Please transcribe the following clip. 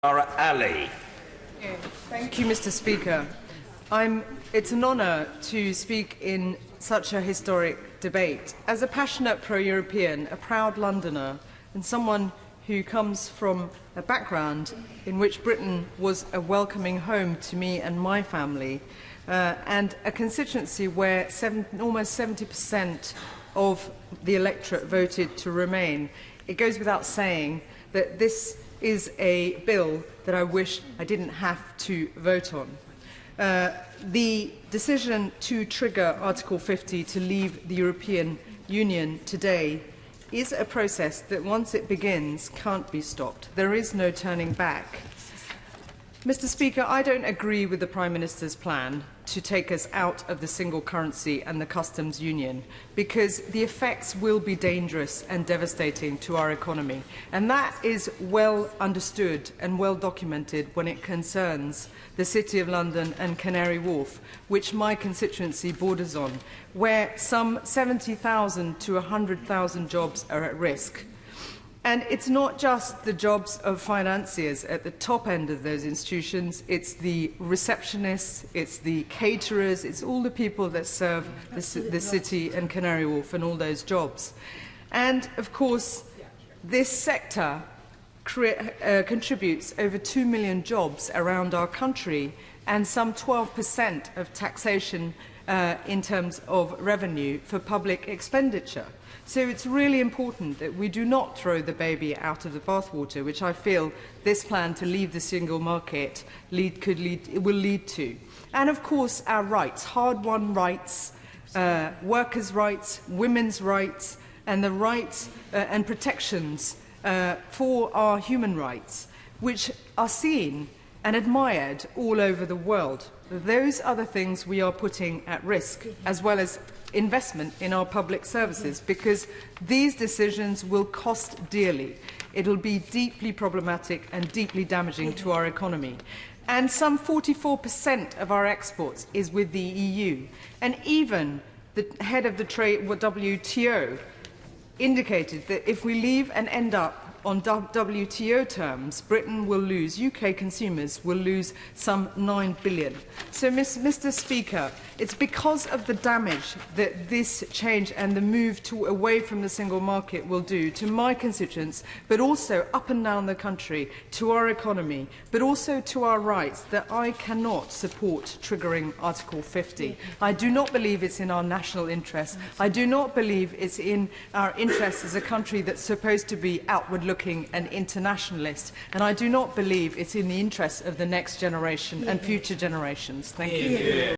Zahra Ali. Thank you, Mr. Speaker. It's an honour to speak in such a historic debate. As a passionate pro-European, a proud Londoner, and someone who comes from a background in which Britain was a welcoming home to me and my family, and a constituency where almost 70% of the electorate voted to remain, it goes without saying that this is a bill that I wish I didn't have to vote on. The decision to trigger Article 50 to leave the European Union today is a process that, once it begins, can't be stopped. There is no turning back. Mr. Speaker, I don't agree with the Prime Minister's plan to take us out of the single currency and the customs union, because the effects will be dangerous and devastating to our economy. And that is well understood and well documented when it concerns the City of London and Canary Wharf, which my constituency borders on, where some 70,000 to 100,000 jobs are at risk. And it's not just the jobs of financiers at the top end of those institutions, it's the receptionists, it's the caterers, it's all the people that serve the City and Canary Wharf and all those jobs. And, of course, this sector contributes over 2 million jobs around our country and some 12% of taxation in terms of revenue for public expenditure. So it's really important that we do not throw the baby out of the bathwater, which I feel this plan to leave the single market will lead to. And of course our rights, hard-won rights, workers' rights, women's rights, and the rights and protections for our human rights, which are seen and admired all over the world. Those are the things we are putting at risk, as well as investment in our public services, because these decisions will cost dearly. It'll be deeply problematic and deeply damaging to our economy. And some 44% of our exports is with the EU. And even the head of the WTO indicated that if we leave and end up on WTO terms, Britain will lose, UK consumers will lose some 9 billion. So, Mr. Speaker, it's because of the damage that this change and the move away from the single market will do to my constituents, but also up and down the country, to our economy, but also to our rights, that I cannot support triggering Article 50. I do not believe it's in our national interest. I do not believe it's in our interest as a country that's supposed to be outward-looking and internationalist, and I do not believe it's in the interest of the next generation and future generations. Thank you.